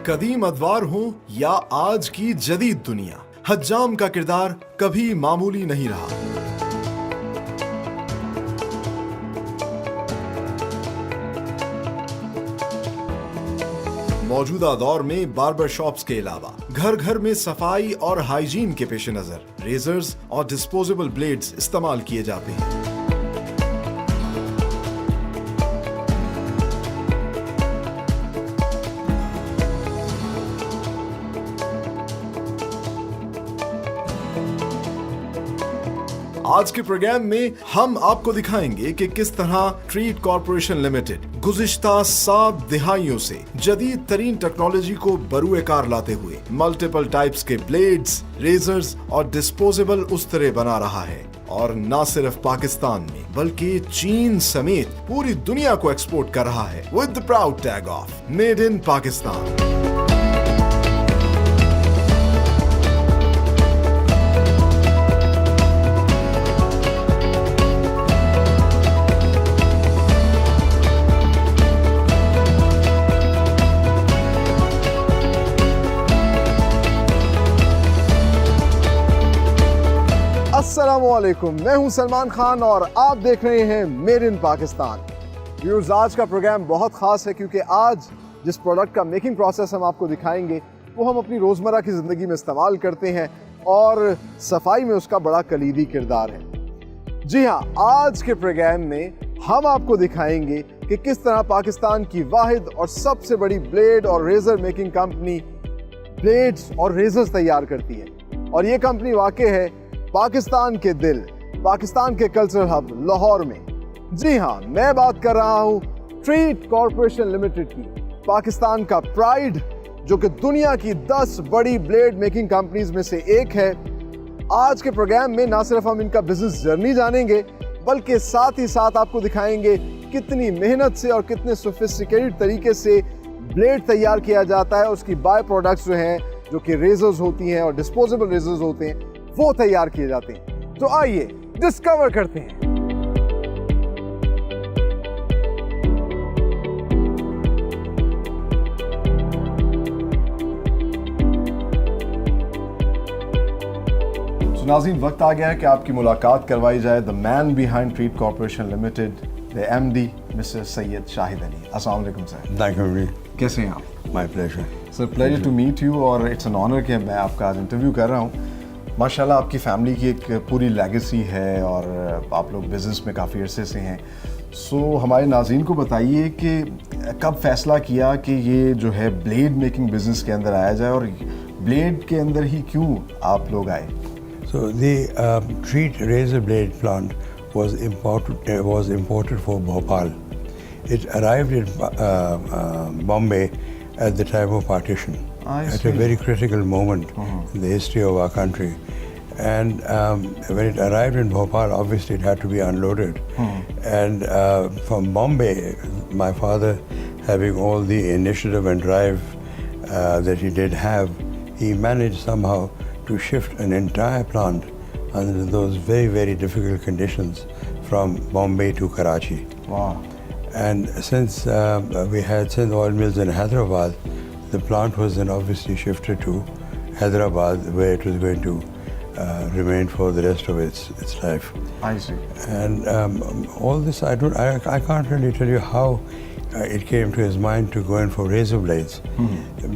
कदीम अदवार हो या आज की जदीद दुनिया, हज्जाम का किरदार कभी मामूली नहीं रहा। मौजूदा दौर में बार्बर शॉप्स के अलावा घर घर में सफाई और हाइजीन के पेश नजर रेजर्स और डिस्पोजेबल ब्लेड्स इस्तेमाल किए जाते हैं। आज के प्रोग्राम में हम आपको दिखाएंगे कि किस तरह ट्रीट कॉर्पोरेशन लिमिटेड गुज़िश्ता 7 दिहाइयों से जदीद तरीन टेक्नोलॉजी को बरूए कार लाते हुए मल्टीपल टाइप्स के ब्लेड्स, रेजर्स और डिस्पोजेबल उस्तरे बना रहा है, और न सिर्फ पाकिस्तान में बल्कि चीन समेत पूरी दुनिया को एक्सपोर्ट कर रहा है with the proud tag of made in Pakistan. अस्सलामुअलैकुम, मैं हूं सलमान खान और आप देख रहे हैं मेड इन पाकिस्तान। व्यूअर्स, आज का प्रोग्राम बहुत ख़ास है क्योंकि आज जिस प्रोडक्ट का मेकिंग प्रोसेस हम आपको दिखाएंगे वो हम अपनी रोज़मर्रा की ज़िंदगी में इस्तेमाल करते हैं और सफाई में उसका बड़ा कलीदी किरदार है। जी हाँ, आज के प्रोग्राम में हम आपको दिखाएंगे कि किस तरह पाकिस्तान की वाहिद और सबसे बड़ी ब्लेड और रेज़र मेकिंग कंपनी ब्लेड्स और रेजर्स तैयार करती है, और ये कंपनी वाक़ई है पाकिस्तान के दिल, पाकिस्तान के कल्चरल हब लाहौर में। जी हाँ, मैं बात कर रहा हूँ ट्रीट कॉर्पोरेशन लिमिटेड की, पाकिस्तान का प्राइड, जो कि दुनिया की 10 बड़ी ब्लेड मेकिंग कंपनीज में से एक है। आज के प्रोग्राम में ना सिर्फ हम इनका बिजनेस जर्नी जानेंगे बल्कि साथ ही साथ आपको दिखाएंगे कितनी मेहनत से और कितने सोफिस्टिकेटेड तरीके से ब्लेड तैयार किया जाता है। उसकी बाय प्रोडक्ट्स जो हैं, जो कि रेजर्स होती हैं और डिस्पोजेबल रेजर्स होते हैं, वो तैयार किए जाते हैं। तो आइए डिस्कवर करते हैं। तो नाज़रीन, वक्त आ गया है कि आपकी मुलाकात करवाई जाए the man behind Treat Corporation Limited, the MD mister Syed Shahid Ali. अस्सलाम वालेकुम सर। Thank you. कैसे हैं आप? My pleasure sir, pleasure to meet you, और इट्स एन ऑनर कि मैं आपका आज इंटरव्यू कर रहा हूँ। माशाल्लाह, आपकी फैमिली की एक पूरी लेगेसी है और आप लोग बिज़नेस में काफ़ी अरसे से हैं। सो हमारे नाज़रीन को बताइए कि कब फैसला किया कि ये जो है ब्लेड मेकिंग बिज़नेस के अंदर आया जाए, और ब्लेड के अंदर ही क्यों आप लोग आए? So the Treat razor blade plant was imported for Bhopal. It arrived in Bombay at the time of partition, at a very critical moment in the history of our country. And when it arrived in Bhopal, obviously it had to be unloaded. And from Bombay, my father, having all the initiative and drive that he did have, he managed somehow to shift an entire plant under those very, very difficult conditions from Bombay to Karachi. Wow. And since we had Sindh Oil Mills in Hyderabad, the plant was then obviously shifted to Hyderabad, where it was going to remain for the rest of its life. I see. And all this, I can't really tell you how it came to his mind to go in for razor blades.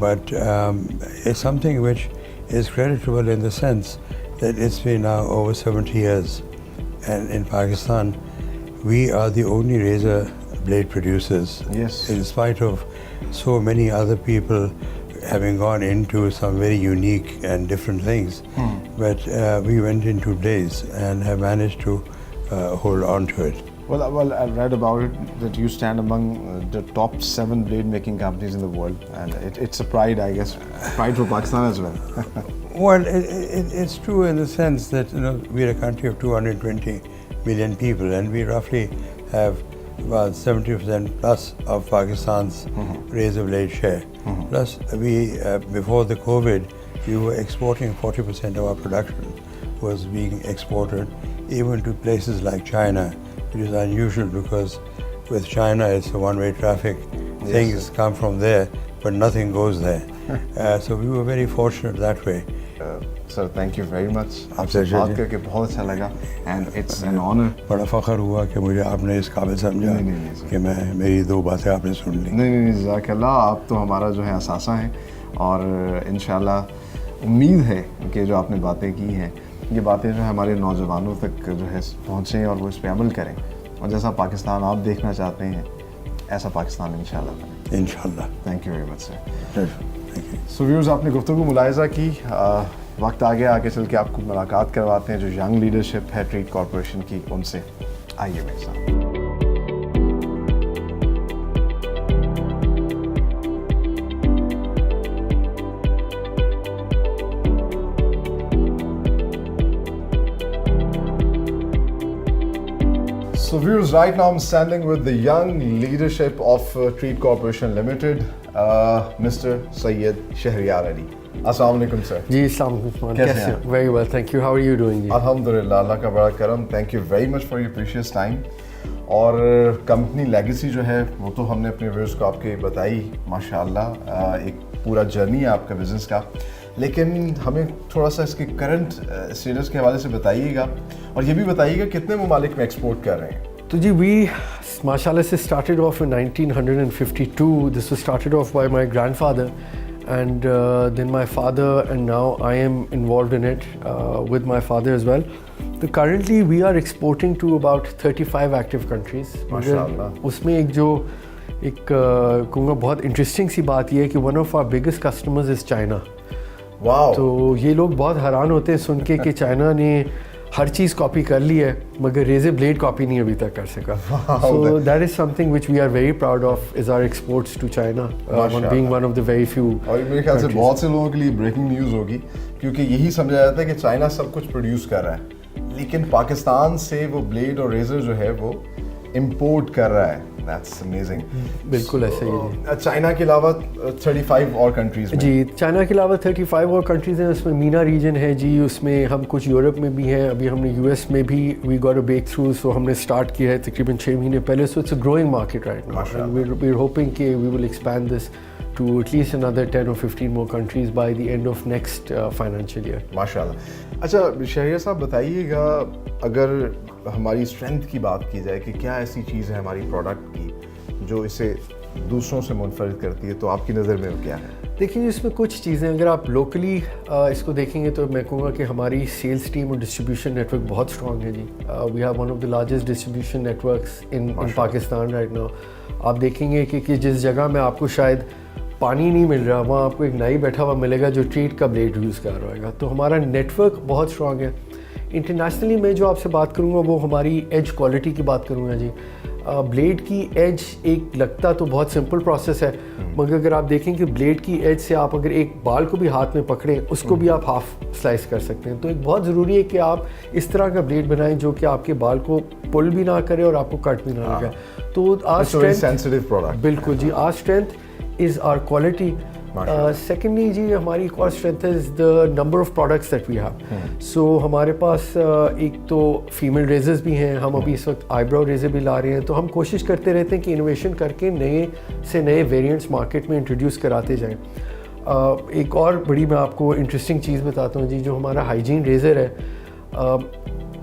But it's something which is creditable in the sense that it's been now over 70 years, and in Pakistan we are the only razor blade producers. Yes. In spite of so many other people having gone into some very unique and different things, but we went into blades and have managed to hold on to it. Well, I read about it that you stand among the top 7 blade making companies in the world, and it's a pride, I guess, pride for Pakistan as well. Well, it's true in the sense that we're a country of 220 million people, and we roughly have about 70% plus of Pakistan's razor blade share. Plus, we before the COVID, we were exporting 40% of our production was being exported, even to places like China, which is unusual because with China it's a one-way traffic. Things come from there, but nothing goes there. So we were very fortunate that way. Sir thank you very much, आपसे Pleasure, बात जी। करके बहुत अच्छा लगा and it's an honour. बड़ा फ़ख्र हुआ कि मुझे आपने इस काबिल समझा नहीं, सर। कि मैं मेरी दो बातें आपने सुन ली। नहीं जज़ाकल्लाह, आप तो हमारा जो है असासा हैं और इंशाल्लाह उम्मीद है कि जो आपने बातें की हैं ये बातें जो है हमारे नौजवानों तक जो है पहुँचें और वो इस पर अमल करें और जैसा पाकिस्तान आप देखना चाहते हैं ऐसा पाकिस्तान इंशाल्लाह बने। इंशाल्लाह। Thank you very much sir. Thank you. So viewers, आपने गुफ्तगू मुलाहिज़ा की, वक्त आ गया आगे चल के आपको मुलाकात करवाते हैं जो यंग लीडरशिप है ट्रेड कॉरपोरेशन की उनसे। आइए मेरे साथ। So viewers, right now I'm standing with the young leadership of Trade Corporation Limited, Mr. Syed Shahriyar Ali. Assalamu alaikum sir. जी अस्सलाम वालेकुम, कैसे कैसे हैं? हो? Very well, thank you. How are you doing? जी? अल्हम्दुलिल्लाह, अल्लाह का बड़ा करम। Thank you very much for your precious time. और कंपनी लेगेसी जो है वो तो हमने अपने व्यूअर्स को आपके बताई माशाल्लाह, एक पूरा जर्नी है आपका बिज़नेस का, लेकिन हमें थोड़ा सा इसके करंट स्टेटस के हवाले से बताइएगा और ये भी बताइएगा कितने ममालिक में एक्सपोर्ट कर रहे हैं। तो जी वी माशाल्लाह से started off in 1952. This was started off by my grandfather and then my father, and now I am involved in it with my father as well. So currently we are exporting to about 35 active countries. माशाल्लाह। उसमें एक जो एक कहूँगा बहुत interesting सी बात ये है कि one of our biggest customers is China. Wow. तो ये लोग बहुत हैरान होते हैं सुन के कि चाइना ने हर चीज़ कॉपी कर ली है मगर रेजर ब्लेड कॉपी नहीं अभी तक कर सका। So that is something which we are very proud of is our exports to China, being one of the very few. और मेरे ख्याल से बहुत से लोगों के लिए ब्रेकिंग न्यूज़ होगी क्योंकि यही समझा जाता है कि चाइना सब कुछ प्रोड्यूस कर रहा है लेकिन पाकिस्तान से वो ब्लेड और रेजर जो है वो इंपोर्ट कर रहा है। That's amazing. बिल्कुल ऐसा ही है चाइना के अलावा 35 और कंट्रीज में। जी। चाइना के अलावा 35 और कंट्रीज़ हैं, उसमें मीना रीजन है जी, उसमें हम कुछ यूरोप में भी हैं, अभी हमने यूएस में भी we got a breakthrough, so हमने स्टार्ट किया है तकरीबन 6 महीने पहले। So it's a growing market right now, we are hoping कि we will expand this to at least another 10 or 15 more countries by the end of next financial year. माशाल्लाह। अच्छा शहरिया साहब बताइएगा, अगर हमारी स्ट्रेंथ की बात की जाए कि क्या ऐसी चीज़ है हमारी प्रोडक्ट की जो इसे दूसरों से मुनफरिद करती है, तो आपकी नज़र में वो क्या है? देखिए इसमें कुछ चीज़ें अगर आप लोकली इसको देखेंगे तो मैं कहूँगा कि हमारी सेल्स टीम और डिस्ट्रीब्यूशन नेटवर्क बहुत स्ट्रॉन्ग है जी। We have one of the largest distribution networks in Pakistan right now. आप देखेंगे कि जिस जगह में आपको शायद पानी नहीं मिल रहा वहाँ आपको एक नाई बैठा हुआ मिलेगा जो ट्रेड का ब्लेड यूज़ कर रहा होगा। तो हमारा नेटवर्क बहुत स्ट्रॉन्ग है। इंटरनेशनली मैं जो आपसे बात करूँगा वो हमारी एज क्वालिटी की बात करूँगा जी। ब्लेड की एज एक लगता तो बहुत सिंपल प्रोसेस है मगर अगर आप देखें कि ब्लेड की एज से आप अगर एक बाल को भी हाथ में पकड़ें उसको भी आप हाफ स्लाइस कर सकते हैं। तो एक बहुत ज़रूरी है कि आप इस तरह का ब्लेड बनाएं जो कि आपके बाल को पुल भी ना करे और आपको कट भी ना लगे। तो आज सेंसिटिव प्रोडक्ट। बिल्कुल जी, आज strength is our quality. Secondly जी हमारी एक और strength is the number of products that we have. So हमारे पास एक तो फीमेल रेजर्स भी हैं, हम अभी इस वक्त आईब्रो रेजर भी ला रहे हैं। तो हम कोशिश करते रहते हैं कि इनोवेशन करके नए से नए वेरिएंट्स मार्केट में इंट्रोड्यूस कराते जाएं। एक और बड़ी मैं आपको इंटरेस्टिंग चीज़ बताता हूँ जी, जो हमारा हाइजीन रेज़र है,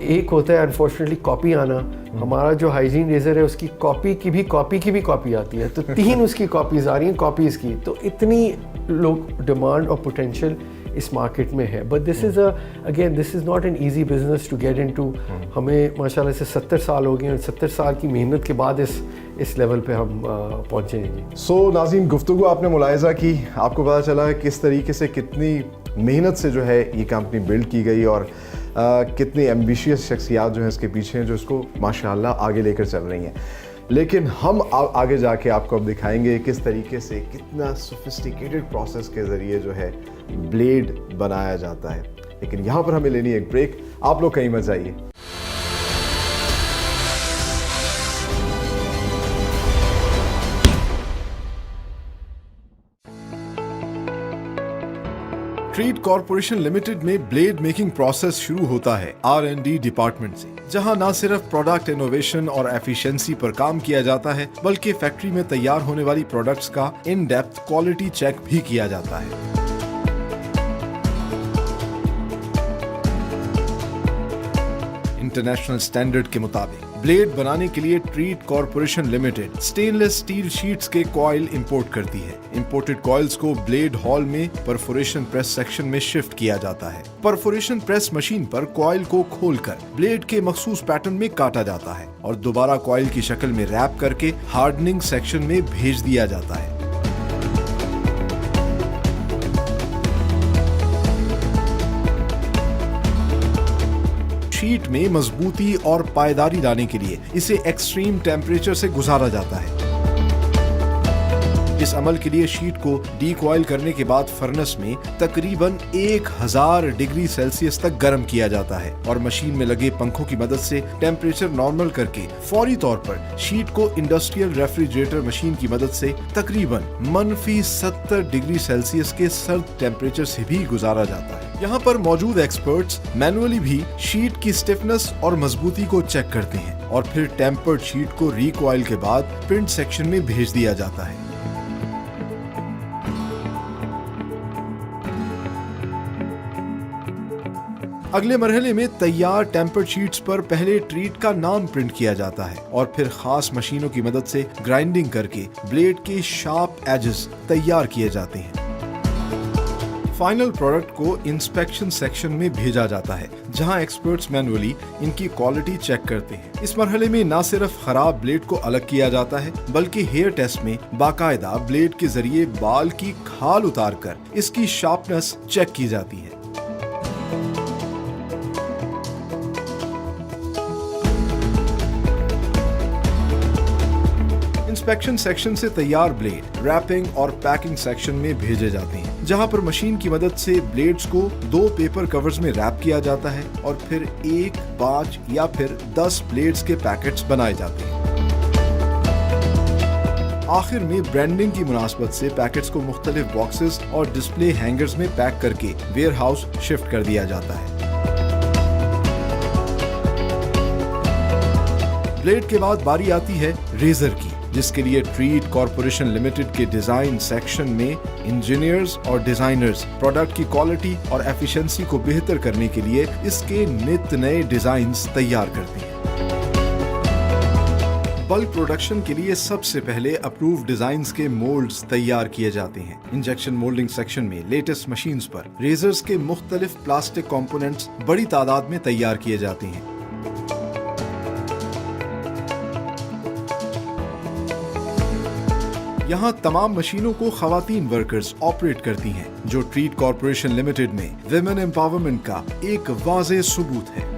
एक होता है अनफॉर्चुनेटली कॉपी आना, हमारा जो हाइजीन रेजर है उसकी कॉपी की भी कॉपी आती है, तो 3 उसकी कॉपीज़ आ रही हैं कॉपीज़ की। तो इतनी लोग डिमांड और पोटेंशियल इस मार्केट में है। But this is again this is not an easy business to get into. हमें माशाल्लाह से 70 साल हो गए हैं और 70 साल की मेहनत के बाद इस लेवल पे हम पहुँचे हैं जी। सो नाज़रीन, गुफ्तगू आपने मुलाहिज़ा की, आपको पता चला है किस तरीके से कितनी मेहनत से जो है ये कंपनी बिल्ड की गई और कितनी एम्बिशियस शख्सियात जो हैं इसके पीछे हैं जो इसको माशाल्लाह आगे लेकर चल रही हैं। लेकिन हम आगे जाके आपको अब दिखाएंगे किस तरीके से कितना सोफिस्टिकेटेड प्रोसेस के ज़रिए जो है ब्लेड बनाया जाता है। लेकिन यहाँ पर हमें लेनी है एक ब्रेक, आप लोग कहीं मत जाइए। ट्रीट कॉर्पोरेशन लिमिटेड में ब्लेड मेकिंग प्रोसेस शुरू होता है R&D डिपार्टमेंट से, जहां न सिर्फ प्रोडक्ट इनोवेशन और एफिशिएंसी पर काम किया जाता है, बल्कि फैक्ट्री में तैयार होने वाली प्रोडक्ट्स का इन डेप्थ क्वालिटी चेक भी किया जाता है। इंटरनेशनल स्टैंडर्ड के मुताबिक ब्लेड बनाने के लिए treat Corporation limited stainless steel sheets के कॉइल इंपोर्ट करती है। इंपोर्टेड कॉइल्स को ब्लेड हॉल में परफोरेशन प्रेस सेक्शन में शिफ्ट किया जाता है। परफोरेशन प्रेस मशीन पर कॉइल को खोलकर ब्लेड के मखसूस पैटर्न में काटा जाता है और दोबारा कॉइल की शक्ल में रैप करके हार्डनिंग सेक्शन में भेज दिया जाता है। शीट में मजबूती और पायदारी लाने के लिए इसे एक्सट्रीम टेम्परेचर से गुजारा जाता है। इस अमल के लिए शीट को डीकॉइल करने के बाद फर्नेस में तकरीबन 1000 डिग्री सेल्सियस तक गर्म किया जाता है और मशीन में लगे पंखों की मदद से टेम्परेचर नॉर्मल करके फौरी तौर पर शीट को इंडस्ट्रियल रेफ्रिजरेटर मशीन की मदद से तकरीबन -70 डिग्री सेल्सियस के सर्द टेम्परेचर से भी गुजारा जाता है। यहाँ पर मौजूद एक्सपर्ट्स मैनुअली भी शीट की स्टिफनेस और मजबूती को चेक करते हैं और फिर टेम्पर्ड शीट को रिकॉइल के बाद प्रिंट सेक्शन में भेज दिया जाता है। अगले मरहले में तैयार टेम्पर्ड शीट्स पर पहले ट्रीट का नाम प्रिंट किया जाता है और फिर खास मशीनों की मदद से ग्राइंडिंग करके ब्लेड के शार्प एजेस तैयार किए जाते हैं। फाइनल प्रोडक्ट को इंस्पेक्शन सेक्शन में भेजा जाता है, जहां एक्सपर्ट्स मैनुअली इनकी क्वालिटी चेक करते हैं। इस मरहले में न सिर्फ खराब ब्लेड को अलग किया जाता है, बल्कि हेयर टेस्ट में बाकायदा ब्लेड के जरिए बाल की खाल उतारकर इसकी शार्पनेस चेक की जाती है। इंस्पेक्शन सेक्शन से तैयार ब्लेड रैपिंग और पैकिंग सेक्शन में भेजे जाते हैं, जहां पर मशीन की मदद से ब्लेड्स को 2 पेपर कवर्स में रैप किया जाता है और फिर 1, 5 या फिर 10 ब्लेड्स के पैकेट्स बनाए जाते हैं। आखिर में ब्रांडिंग की मुनासबत से पैकेट्स को मुख्तलिफ बॉक्सेस और डिस्प्ले हैंगर्स में पैक करके वेयर हाउस शिफ्ट कर दिया जाता है। ब्लेड के बाद बारी आती है रेजर की, जिसके लिए ट्रीट कॉर्पोरेशन लिमिटेड के डिजाइन सेक्शन में इंजीनियर्स और डिजाइनर्स प्रोडक्ट की क्वालिटी और एफिशिएंसी को बेहतर करने के लिए इसके नित नए डिजाइन्स तैयार करते हैं। बल्क प्रोडक्शन के लिए सबसे पहले अप्रूव्ड डिजाइन्स के मोल्ड्स तैयार किए जाते हैं। इंजेक्शन मोल्डिंग सेक्शन में लेटेस्ट मशीन्स पर रेजर्स के मुख्तलिफ प्लास्टिक कंपोनेंट्स बड़ी तादाद में तैयार किए जाते हैं। यहाँ तमाम मशीनों को खवातीन वर्कर्स ऑपरेट करती हैं, जो ट्रीट कॉर्पोरेशन लिमिटेड में विमेन एम्पावरमेंट का एक वाज़ेह सबूत है।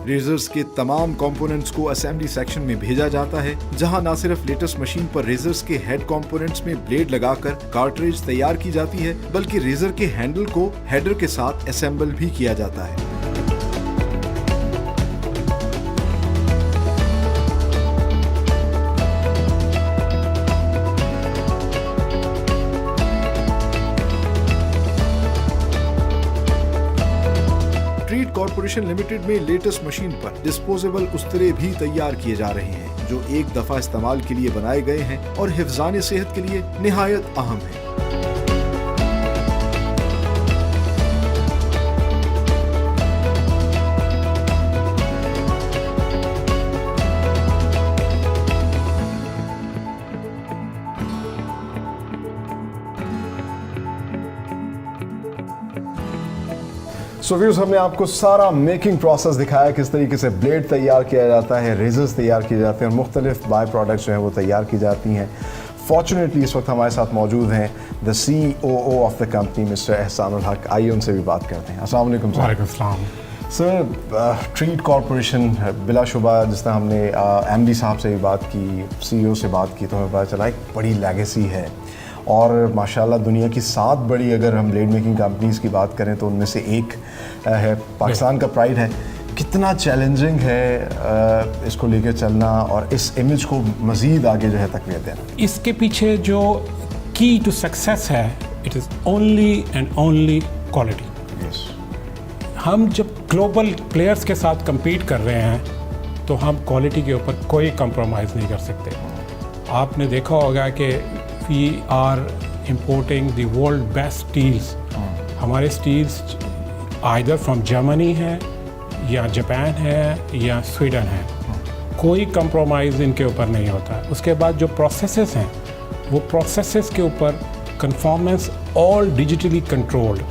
रेजर्स के तमाम कंपोनेंट्स को असेंबली सेक्शन में भेजा जाता है, जहां न सिर्फ लेटेस्ट मशीन पर रेजर्स के हेड कंपोनेंट्स में ब्लेड लगाकर कार्ट्रिज तैयार की जाती है, बल्कि रेजर के हैंडल को हेडर के साथ असेंबल भी किया जाता है। ट्रीट कॉर्पोरेशन लिमिटेड में लेटेस्ट मशीन पर डिस्पोजेबल उस्तरे भी तैयार किए जा रहे हैं, जो एक दफा इस्तेमाल के लिए बनाए गए हैं और हिफ्ज़ान सेहत के लिए निहायत अहम है। सो व्यूअर्स, हमने आपको सारा मेकिंग प्रोसेस दिखाया, किस तरीके से ब्लेड तैयार किया जाता है, रेजर्स तैयार किए जाते हैं और मुख्तलिफ बाय प्रोडक्ट्स जो हैं वो तैयार की जाती हैं। फॉर्चुनेटली इस वक्त हमारे साथ मौजूद हैं the CEO of the company mister Ehsanul हक। आइए उनसे भी बात करते हैं। अस्सलाम वालेकुम सर। वालेकुम सलाम। सर, ट्रीट कॉर्पोरेशन बिलाशुबा, जिस तरह हमने MD साहब से भी बात की, CEO से बात की, तो हमें पता चला एक बड़ी लेगेसी है और माशाल्लाह दुनिया की 7 बड़ी अगर हम ब्लेड मेकिंग कंपनीज़ की बात करें तो उनमें से एक है, पाकिस्तान का प्राइड है। कितना चैलेंजिंग है इसको लेकर चलना और इस इमेज को मज़ीद आगे जो है तकवीत देना? इसके पीछे जो की टू सक्सेस है, it is only and only quality. हम जब ग्लोबल प्लेयर्स के साथ compete कर रहे हैं तो हम क्वालिटी के ऊपर कोई कंप्रोमाइज़ नहीं कर सकते। आपने देखा होगा कि we are importing the world best steels. हमारे स्टील्स आइदर फ्रॉम जर्मनी है या जापान है या स्वीडन है, कोई कंप्रोमाइज़ इनके ऊपर नहीं होता है। उसके बाद जो प्रोसेसेस हैं वो प्रोसेसेस के ऊपर कंफॉर्मेंस ऑल डिजिटली कंट्रोल्ड।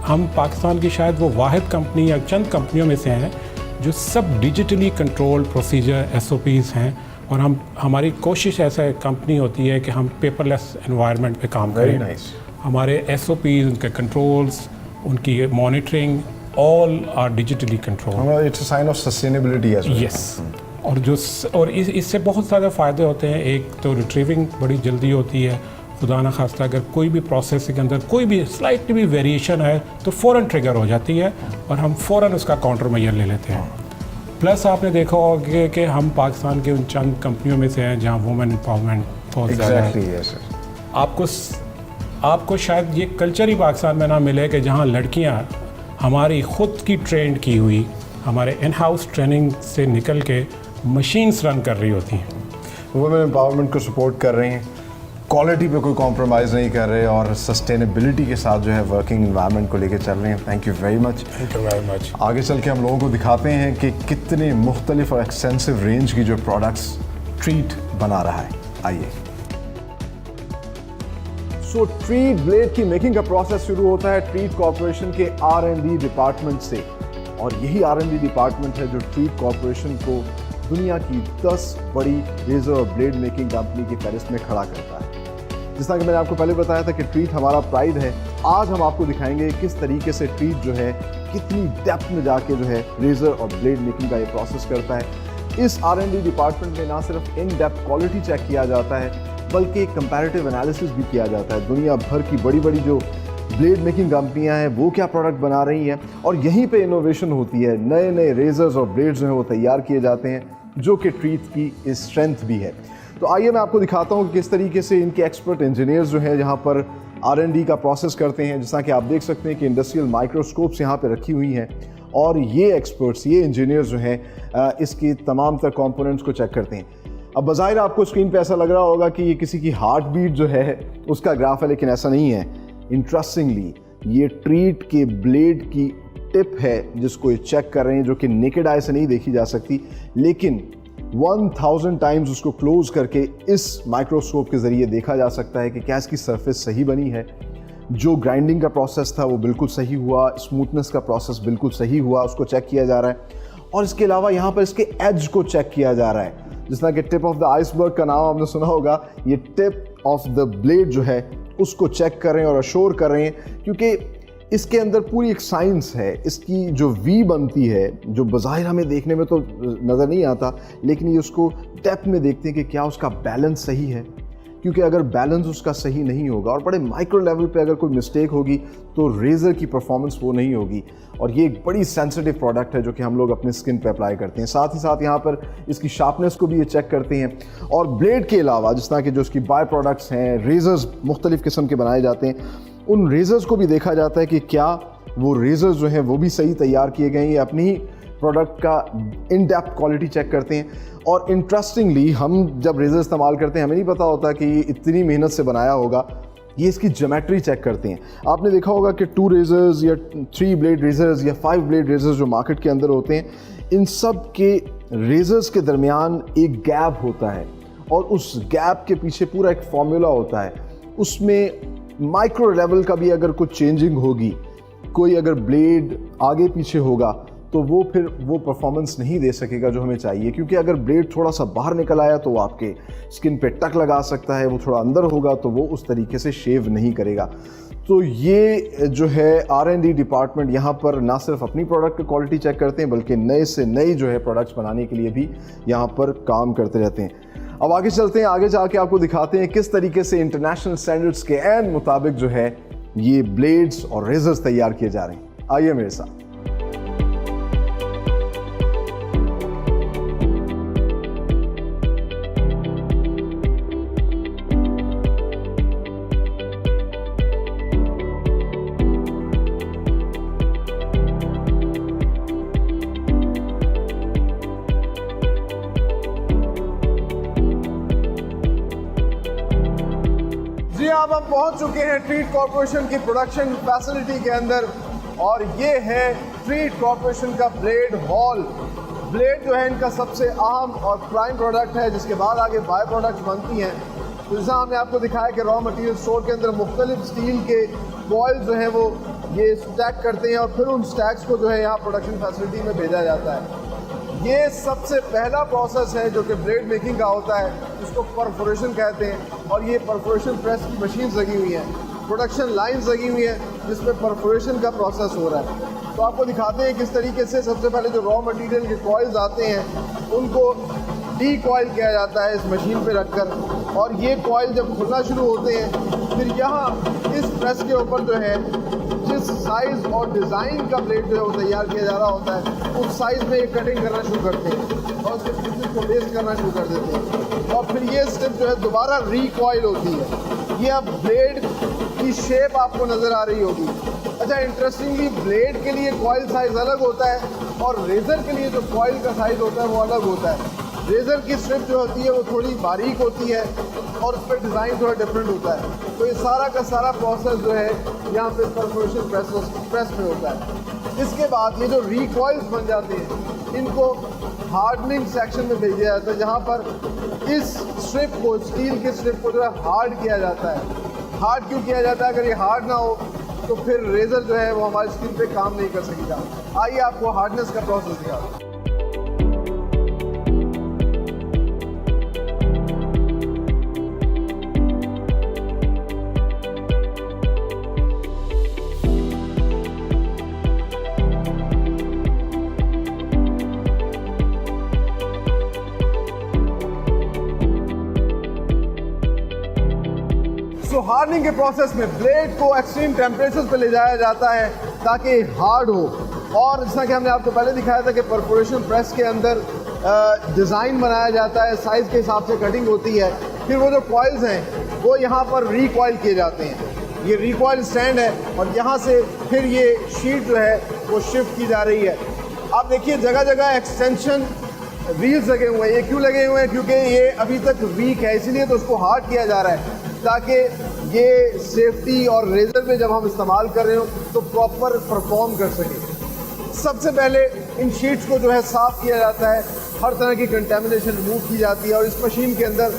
हम पाकिस्तान की शायद वो वाहिद कंपनी या चंद कंपनियों में से हैं जो सब डिजिटली कंट्रोल्ड प्रोसीजर SOPs हैं, और हमारी कोशिश ऐसा कंपनी होती है कि हम पेपरलेस एनवायरनमेंट पे काम करें। हमारे SOPs, उनके कंट्रोल्स, उनकी monitoring all are digitally controlled. It's a sign of sustainability as well. Yes, और इससे बहुत ज़्यादा फ़ायदे होते हैं। एक तो रिट्रीविंग बड़ी जल्दी होती है, खुदा न खास्ता अगर कोई भी प्रोसेस के अंदर कोई भी स्लाइटली भी वेरिएशन है तो फ़ौरन ट्रिगर हो जाती है और हम फ़ौरन उसका काउंटर मेजर ले लेते हैं। प्लस आपने देखा होगा कि हम पाकिस्तान के उन चंद कंपनियों में से हैं जहाँ वुमेन एम्पावरमेंट बहुत ज़्यादा है। आपको शायद ये कल्चर ही पाकिस्तान में ना मिले कि जहाँ लड़कियाँ हमारी ख़ुद की ट्रेंड की हुई, हमारे इन हाउस ट्रेनिंग से निकल के मशीन्स रन कर रही होती हैं, वुमेन एम्पावरमेंट को सपोर्ट कर रही हैं, क्वालिटी पे कोई कॉम्प्रोमाइज़ नहीं कर रहे और सस्टेनेबिलिटी के साथ जो है वर्किंग एनवायरनमेंट को लेकर चल रहे हैं। Thank you very much. Thank you very much. आगे चल के हम लोगों को दिखाते हैं कि कितने मुख्तलिफ और एक्सटेंसिव रेंज की जो प्रोडक्ट्स ट्रीट बना रहा है। आइए। सो ट्रीट ब्लेड की मेकिंग का प्रोसेस शुरू होता है ट्रीट कॉर्पोरेशन के R&D डिपार्टमेंट से, और यही R&D डिपार्टमेंट है जो ट्रीट कॉर्पोरेशन को दुनिया की 10 बड़ी रेजर और ब्लेड मेकिंग कंपनी की फहरिस्त में खड़ा करता है। जिस तरह कि मैंने आपको पहले बताया था कि ट्रीट हमारा प्राइड है, आज हम आपको दिखाएंगे किस तरीके से ट्रीट जो है कितनी डेप्थ में जाके जो है रेजर और ब्लेड मेकिंग का ये प्रोसेस करता है। इस R&D डिपार्टमेंट में ना सिर्फ इन डेप्थ क्वालिटी चेक किया जाता है बल्कि कंपैरेटिव एनालिसिस भी किया जाता है। दुनिया भर की बड़ी बड़ी जो ब्लेड मेकिंग कंपनियां हैं वो क्या प्रोडक्ट बना रही हैं, और यहीं पे इनोवेशन होती है। नए नए रेजर्स और ब्लेड्स जो हैं वो तैयार किए जाते हैं, जो कि ट्रीट की स्ट्रेंथ भी है। तो आइए मैं आपको दिखाता हूँ कि किस तरीके से इनके एक्सपर्ट इंजीनियर्स जो हैं यहाँ पर R&D का प्रोसेस करते हैं। जैसा कि आप देख सकते हैं कि इंडस्ट्रियल माइक्रोस्कोप्स यहाँ पे रखी हुई हैं, और ये एक्सपर्ट्स, ये इंजीनियर्स जो हैं इसकी तमाम तर कंपोनेंट्स को चेक करते हैं। अब बज़ाहिर आपको स्क्रीन पे ऐसा लग रहा होगा कि ये किसी की हार्ट बीट जो है उसका ग्राफ है, लेकिन ऐसा नहीं है। इंटरेस्टिंगली ये ट्रीट के ब्लेड की टिप है जिसको ये चेक कर रहे हैं, जो कि नेकेड आई से नहीं देखी जा सकती, लेकिन 1000 टाइम्स उसको क्लोज करके इस माइक्रोस्कोप के ज़रिए देखा जा सकता है कि क्या इसकी सरफेस सही बनी है, जो ग्राइंडिंग का प्रोसेस था वो बिल्कुल सही हुआ, स्मूथनेस का प्रोसेस बिल्कुल सही हुआ, उसको चेक किया जा रहा है। और इसके अलावा यहाँ पर इसके एज को चेक किया जा रहा है, जिस तरह कि टिप ऑफ द आइसबर्ग का नाम आपने सुना होगा। ये टिप ऑफ द ब्लेड जो है उसको चेक कर रहे हैं और अश्योर कर रहे हैं, क्योंकि इसके अंदर पूरी एक साइंस है। इसकी जो वी बनती है, जो बज़ाहिर हमें देखने में तो नज़र नहीं आता, लेकिन ये उसको डेप्थ में देखते हैं कि क्या उसका बैलेंस सही है, क्योंकि अगर बैलेंस उसका सही नहीं होगा और बड़े माइक्रो लेवल पे अगर कोई मिस्टेक होगी तो रेज़र की परफॉर्मेंस वो नहीं होगी। और ये एक बड़ी सेंसिटिव प्रोडक्ट है जो कि हम लोग अपने स्किन पे अप्लाई करते हैं। साथ ही साथ यहाँ पर इसकी शार्पनेस को भी ये चेक करते हैं। और ब्लेड के अलावा जिस तरह के जो इसकी बाय प्रोडक्ट्स हैं, रेज़र्स मुख्तलिफ़ किस्म के बनाए जाते हैं, उन रेज़र्स को भी देखा जाता है कि क्या वो रेज़र्स जो हैं वो भी सही तैयार किए गए हैं, या अपनी ही प्रोडक्ट का इन डेप्थ क्वालिटी चेक करते हैं। और इंटरेस्टिंगली हम जब रेज़र इस्तेमाल करते हैं हमें नहीं पता होता कि ये इतनी मेहनत से बनाया होगा, ये इसकी ज्योमेट्री चेक करते हैं। आपने देखा होगा कि 2 रेज़र्स या 3 ब्लेड रेज़र्स या 5 ब्लेड रेज़र्स जो मार्केट के अंदर होते हैं, इन सब के रेज़र्स के दरमियान एक गैप होता है, और उस गैप के पीछे पूरा एक फॉर्मूला होता है। उसमें माइक्रो लेवल का भी अगर कुछ चेंजिंग होगी, कोई अगर ब्लेड आगे पीछे होगा, तो वो फिर वो परफॉर्मेंस नहीं दे सकेगा जो हमें चाहिए, क्योंकि अगर ब्लेड थोड़ा सा बाहर निकल आया तो वो आपके स्किन पे टक लगा सकता है, वो थोड़ा अंदर होगा तो वो उस तरीके से शेव नहीं करेगा। तो ये जो है R&D डिपार्टमेंट यहाँ पर ना सिर्फ अपनी प्रोडक्ट की क्वालिटी चेक करते हैं, बल्कि नए से नई जो है प्रोडक्ट्स बनाने के लिए भी यहाँ पर काम करते रहते हैं। अब आगे चलते हैं, आगे जाके आपको दिखाते हैं किस तरीके से इंटरनेशनल स्टैंडर्ड्स के एन मुताबिक जो है ये ब्लेड्स और रेजर्स तैयार किए जा रहे हैं। आइए मेरे साथ। अब हम पहुंच चुके हैं ट्रीट कॉर्पोरेशन की प्रोडक्शन फैसिलिटी के अंदर और ये है ट्रीट कॉर्पोरेशन का ब्लेड हॉल। ब्लेड जो है इनका सबसे अहम और प्राइम प्रोडक्ट है, जिसके बाद आगे बाय प्रोडक्ट्स बनती हैं। तो जैसा हमने आपको दिखाया कि रॉ मटेरियल स्टोर के अंदर मुख्तलिफ स्टील के कॉइल जो है वो ये स्टैक करते हैं और फिर उन स्टैक्स को जो है यहाँ प्रोडक्शन फैसिलिटी में भेजा जाता है। ये सबसे पहला प्रोसेस है जो कि ब्लेड मेकिंग का होता है, जिसको परफोरेशन कहते हैं। और ये परफोरेशन प्रेस की मशीन्स लगी हुई हैं, प्रोडक्शन लाइंस लगी हुई हैं जिसमें परफोरेशन का प्रोसेस हो रहा है। तो आपको दिखाते हैं किस तरीके से सबसे पहले जो रॉ मटेरियल के कॉइल्स आते हैं उनको डी कॉइल किया जाता है इस मशीन पे रखकर, और ये कॉइल जब खुलना शुरू होते हैं फिर यहाँ इस प्रेस के ऊपर जो है जिस साइज़ और डिज़ाइन का ब्लेड जो है वो तैयार किया जा रहा होता है उस साइज़ में ये कटिंग करना शुरू करते हैं और उसके पीसेस को वेस्ट करना शुरू कर देते हैं। और फिर ये स्टेप जो है दोबारा रिकॉइल होती है। ये अब ब्लेड की शेप आपको नज़र आ रही होगी। अच्छा, इंटरेस्टिंगली ब्लेड के लिए कॉइल साइज़ अलग होता है और रेज़र के लिए जो कॉइल का साइज़ होता है वो अलग होता है। रेज़र की स्ट्रिप जो होती है वो थोड़ी बारीक होती है और उस पर डिज़ाइन थोड़ा डिफरेंट होता है। तो ये सारा का सारा प्रोसेस जो है यहाँ पे परफोरेशन प्रेस में होता है। इसके बाद ये जो रिकॉइल्स बन जाते हैं इनको हार्डनिंग सेक्शन में भेजा जाता है, जहाँ पर इस स्ट्रिप को, स्टील के स्ट्रिप को जो है हार्ड किया जाता है। हार्ड क्यों किया जाता है? अगर ये हार्ड ना हो तो फिर रेज़र जो है वो हमारी स्किन पे काम नहीं कर सकेगा। आइए आपको हार्डनेस का प्रोसेस दिखाते हैं। हार्डनिंग के प्रोसेस में ब्लेड को एक्सट्रीम टेम्परेचर पे ले जाया जाता है ताकि हार्ड हो। और जैसा कि हमने आपको पहले दिखाया था कि परफोरेशन प्रेस के अंदर डिज़ाइन बनाया जाता है, साइज़ के हिसाब से कटिंग होती है। फिर वो जो कॉइल्स हैं वो यहाँ पर रिकॉइल किए जाते हैं। ये रिकॉइल स्टैंड है और यहाँ से फिर ये शीट जो है वो शिफ्ट की जा रही है। आप देखिए जगह जगह एक्सटेंशन व्हील्स लगे हुए हैं। ये क्यों लगे हुए हैं? क्योंकि ये अभी तक वीक है, इसीलिए तो उसको हार्ड किया जा रहा है ताकि ये सेफ्टी और रेज़र में जब हम इस्तेमाल कर रहे हो तो प्रॉपर परफॉर्म कर सके। सबसे पहले इन शीट्स को जो है साफ़ किया जाता है, हर तरह की कंटेमिनेशन रिमूव की जाती है और इस मशीन के अंदर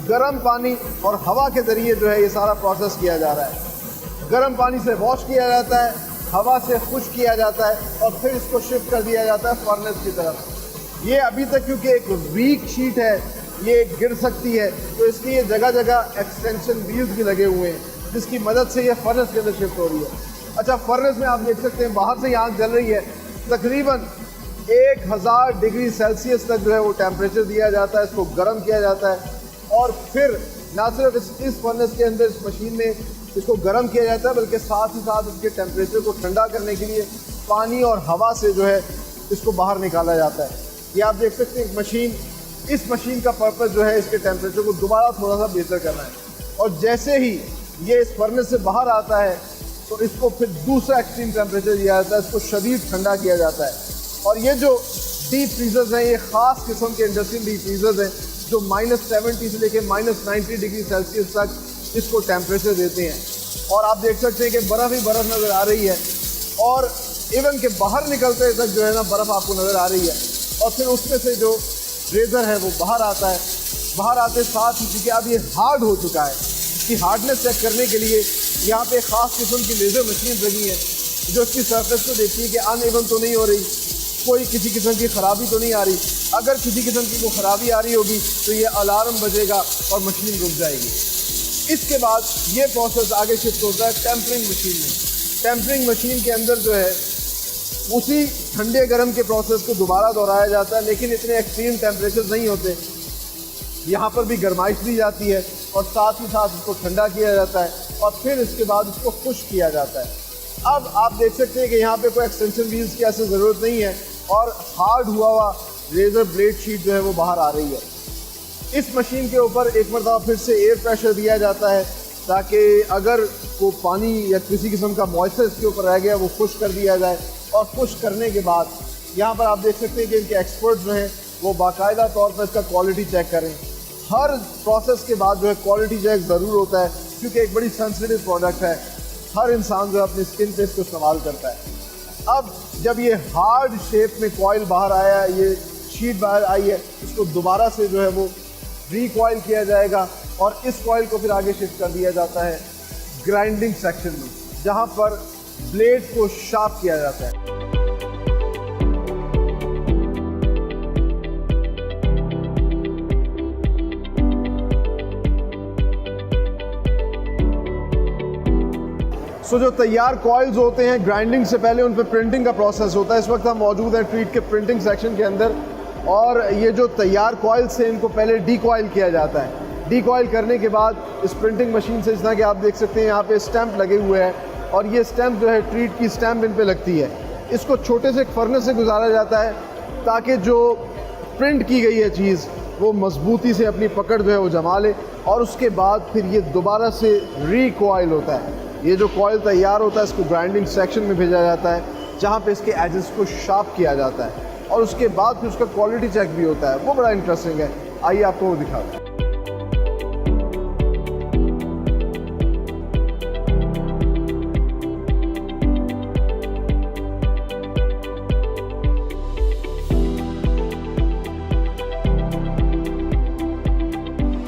गर्म पानी और हवा के ज़रिए जो है ये सारा प्रोसेस किया जा रहा है। गर्म पानी से वॉश किया जाता है, हवा से खुश्क किया जाता है और फिर इसको शिफ्ट कर दिया जाता है फर्नेस की तरफ। ये अभी तक क्योंकि एक वीक शीट है, ये गिर सकती है, तो इसलिए ये जगह जगह एक्सटेंशन व्हील्स भी लगे हुए हैं जिसकी मदद से ये फर्नेस के अंदर शिफ्ट हो रही है। अच्छा, फर्नेस में आप देख सकते हैं बाहर से ही आग जल रही है। तकरीबन 1000 डिग्री सेल्सियस तक जो है वो टेम्परेचर दिया जाता है, इसको गर्म किया जाता है और फिर ना सिर्फ इस फर्नेस के अंदर इस मशीन में इसको गर्म किया जाता है बल्कि साथ ही साथ इसके टेम्परेचर को ठंडा करने के लिए पानी और हवा से जो है इसको बाहर निकाला जाता है। ये आप देख सकते हैं मशीन, इस मशीन का पर्पस जो है इसके टेम्परेचर को दोबारा थोड़ा सा बेहतर करना है। और जैसे ही ये इस फर्नेस से बाहर आता है तो इसको फिर दूसरा एक्सट्रीम टेम्परेचर दिया जाता है, इसको शदीद ठंडा किया जाता है। और ये जो डीप फ्रीजर्स हैं ये ख़ास किस्म के इंडस्ट्रियल डीप फ्रीजर्स हैं जो -70 से लेकर -90 डिग्री सेल्सियस तक इसको टेम्परेचर देते हैं। और आप देख सकते हैं कि बर्फ़ ही बर्फ़ नज़र आ रही है और इवन के बाहर निकलते तक जो है ना बर्फ़ आपको नज़र आ रही है। और फिर उसमें से जो रेज़र है वो बाहर आता है। बाहर आते साथ ही क्योंकि अब ये हार्ड हो चुका है, इसकी हार्डनेस चेक करने के लिए यहाँ पे ख़ास किस्म की लेज़र मशीन लगी है जो इसकी सरफेस को देखती है कि अनइवन तो नहीं हो रही, कोई किसी किस्म की ख़राबी तो नहीं आ रही। अगर किसी किस्म की कोई ख़राबी आ रही होगी तो ये अलार्म बजेगा और मशीन रुक जाएगी। इसके बाद ये प्रोसेस आगे शिफ्ट होता है टेम्परिंग मशीन में। टेम्परिंग मशीन के अंदर जो है उसी ठंडे गर्म के प्रोसेस को दोबारा दोहराया जाता है, लेकिन इतने एक्सट्रीम टेम्परेचर नहीं होते। यहाँ पर भी गर्माइश दी जाती है और साथ ही साथ इसको ठंडा किया जाता है और फिर इसके बाद इसको खुश्क किया जाता है। अब आप देख सकते हैं कि यहाँ पे कोई एक्सटेंशन व्हील्स की ऐसी ज़रूरत नहीं है और हार्ड हुआ रेज़र ब्लेड शीट जो है वो बाहर आ रही है। इस मशीन के ऊपर एक मरतबा फिर से एयर प्रेशर दिया जाता है ताकि अगर को पानी या किसी किस्म का मॉइस्चर इसके ऊपर रह गया वो खुश्क कर दिया जाए। और खुश्क करने के बाद यहाँ पर आप देख सकते हैं कि इनके एक्सपर्ट्स जो हैं वो बाकायदा तौर पर इसका क्वालिटी चेक करें। हर प्रोसेस के बाद जो है क्वालिटी चेक ज़रूर होता है क्योंकि एक बड़ी सेंसिटिव प्रोडक्ट है। हर इंसान जो है अपनी स्किन पे इसको इस्तेमाल करता है। अब जब ये हार्ड शेप में कॉइल बाहर आया, ये शीट बाहर आई है, इसको दोबारा से जो है वो रिकॉइल किया जाएगा और इस कॉइल को फिर आगे शिफ्ट कर दिया जाता है ग्राइंडिंग सेक्शन में, जहाँ पर ब्लेड को शार्प किया जाता है। सो जो तैयार कॉइल्स होते हैं ग्राइंडिंग से पहले उन पर प्रिंटिंग का प्रोसेस होता है। इस वक्त हम मौजूद हैं ट्रीट के प्रिंटिंग सेक्शन के अंदर और ये जो तैयार कॉइल्स हैं इनको पहले डीकॉइल किया जाता है। डीकॉइल करने के बाद इस प्रिंटिंग मशीन से, जिस तरह कि आप देख सकते हैं यहाँ पे स्टैंप लगे हुए हैं और ये स्टैंप जो है ट्रीट की स्टैंप इन पे लगती है। इसको छोटे से एक फर्नेस से गुजारा जाता है ताकि जो प्रिंट की गई है चीज़ वो मजबूती से अपनी पकड़ जो है वो जमा ले और उसके बाद फिर ये दोबारा से रिकॉइल होता है। ये जो कॉइल तैयार होता है इसको ग्राइंडिंग सेक्शन में भेजा जाता है जहाँ पे इसके एजेस को शार्प किया जाता है और उसके बाद फिर उसका क्वालिटी चेक भी होता है। वो बड़ा इंटरेस्टिंग है, आइए आपको वो दिखाते हैं।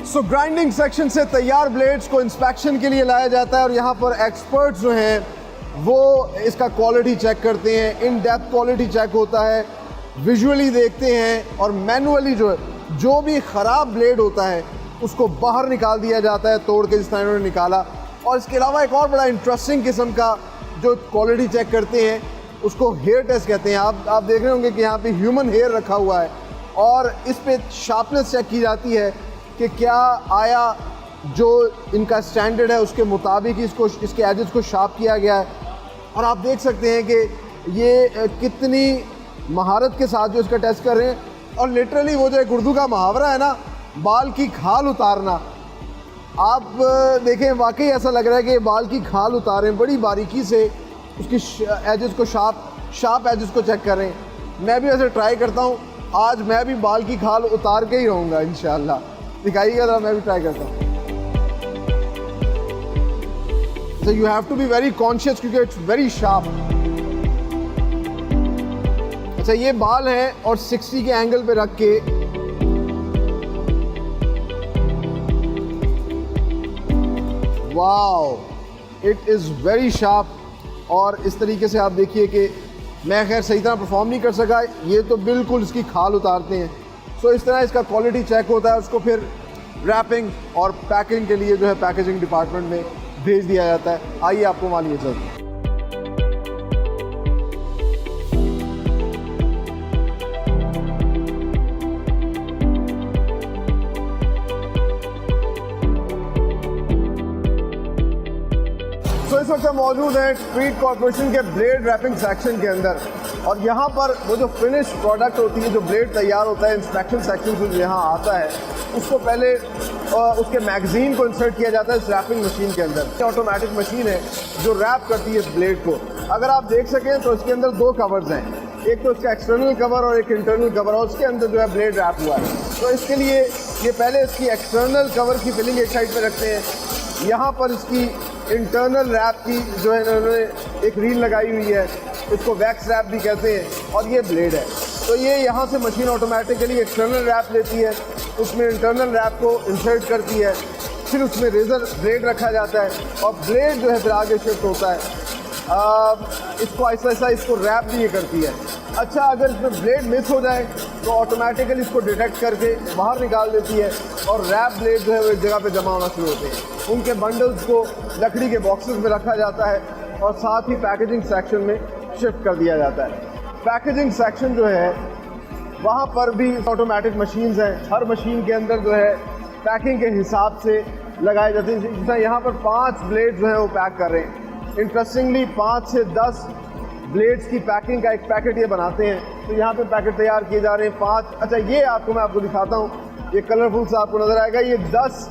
सो ग्राइंडिंग सेक्शन से तैयार ब्लेड्स को इंस्पेक्शन के लिए लाया जाता है और यहाँ पर एक्सपर्ट्स जो हैं वो इसका क्वालिटी चेक करते हैं। इन डेप्थ क्वालिटी चेक होता है, विजुअली देखते हैं और मैनुअली जो भी ख़राब ब्लेड होता है उसको बाहर निकाल दिया जाता है तोड़ के, जिस तरह इन्होंने निकाला। और इसके अलावा एक और बड़ा इंटरेस्टिंग किस्म का जो क्वालिटी चेक करते हैं उसको हेयर टेस्ट कहते हैं। आप देख रहे होंगे कि यहाँ पे ह्यूमन हेयर रखा हुआ है और इस पर शार्पनेस चेक की जाती है कि क्या आया जो इनका स्टैंडर्ड है उसके मुताबिक इसके एजेस को शार्प किया गया है। और आप देख सकते हैं कि ये कितनी महारत के साथ जो इसका टेस्ट कर रहे हैं। और लिटरली वो जो एक उर्दू का मुहावरा है ना, बाल की खाल उतारना, आप देखें वाकई ऐसा लग रहा है कि बाल की खाल उतारें, बड़ी बारीकी से उसकी एजेस को शार्प एजेस को चेक करें। मैं भी ऐसे ट्राई करता हूँ, आज मैं भी बाल की खाल उतार के ही रहूँगा इंशाल्लाह। दिखाइएगा जरा, मैं भी ट्राई करता हूँ। So you have to be very conscious क्योंकि it's very sharp। अच्छा, ये बाल हैं और 60 के एंगल पे रख के wow, it is very sharp. और इस तरीके से आप देखिए कि मैं खैर सही तरह परफॉर्म नहीं कर सका, ये तो बिल्कुल इसकी खाल उतारते हैं। सो इस तरह इसका क्वालिटी चेक होता है, उसको फिर रैपिंग और पैकिंग के लिए जो है पैकेजिंग डिपार्टमेंट में भेज दिया जाता है। आइए आपको मालूम चलता है। तो इस वक्त हम मौजूद हैं ट्रीट कॉर्पोरेशन के ब्लेड रैपिंग सेक्शन के अंदर और यहाँ पर वो जो फिनिश प्रोडक्ट होती है, जो ब्लेड तैयार होता है, इंस्पेक्शन सेक्शन से यहाँ आता है, उसको पहले उसके मैगज़ीन को इंसर्ट किया जाता है इस रैपिंग मशीन के अंदर। ऑटोमेटिक मशीन है जो रैप करती है इस ब्लेड को। अगर आप देख सकें तो इसके अंदर दो कवर्स हैं, एक तो इसका एक्सटर्नल कवर और एक इंटरनल कवर, और उसके अंदर जो है ब्लेड रैप हुआ है। तो इसके लिए ये पहले इसकी एक्सटर्नल कवर की फिलिंग एक साइड पर रखते हैं, यहाँ पर इसकी इंटरनल रैप की जो है इन्होंने एक रील लगाई हुई है, इसको वैक्स रैप भी कहते हैं, और ये ब्लेड है। तो ये यहाँ से मशीन ऑटोमेटिकली एक्सटर्नल रैप लेती है, उसमें इंटरनल रैप को इंसर्ट करती है, फिर उसमें रेज़र ब्लेड रखा जाता है और ब्लेड जो है फिर आगे शिफ्ट होता है। इसको ऐसा ऐसा इसको रैप भी ये करती है। अच्छा, अगर इसमें ब्लेड मिस हो जाए तो ऑटोमेटिकली इसको डिटेक्ट करके बाहर निकाल देती है और रैप ब्लेड जो है वो एक जगह पे जमा होना शुरू होते हैं। उनके बंडल्स को लकड़ी के बॉक्सेस में रखा जाता है और साथ ही पैकेजिंग सेक्शन में शिफ्ट कर दिया जाता है। पैकेजिंग सेक्शन जो है वहाँ पर भी ऑटोमेटिक मशीन्स हैं। हर मशीन के अंदर जो है पैकिंग के हिसाब से लगाए जाते हैं। जैसा यहाँ पर 5 ब्लेड जो है वो पैक कर रहे हैं। इंटरेस्टिंगली 5 से 10 ब्लेड्स की पैकिंग का एक पैकेट ये बनाते हैं। तो यहाँ पे पैकेट तैयार किए जा रहे हैं 5। अच्छा, ये मैं आपको दिखाता हूँ, ये कलरफुल सा आपको नज़र आएगा। ये 10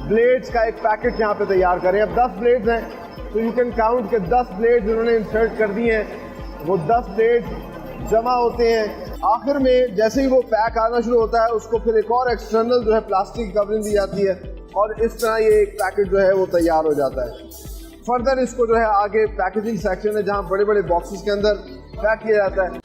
ब्लेड्स का एक पैकेट यहाँ पे तैयार कर रहे हैं। अब 10 ब्लेड्स हैं तो यू कैन काउंट के 10 ब्लेड्स उन्होंने इंसर्ट कर दिए हैं। वो 10 ब्लेड्स जमा होते हैं। आखिर में जैसे ही वो पैक आना शुरू होता है, उसको फिर एक और एक्सटर्नल जो है प्लास्टिक कवरिंग दी जाती है और इस तरह ये एक पैकेट जो है वो तैयार हो जाता है। फर्दर इसको जो है आगे पैकेजिंग सेक्शन है जहाँ बड़े बड़े बॉक्सेस के अंदर पैक किया जाता है।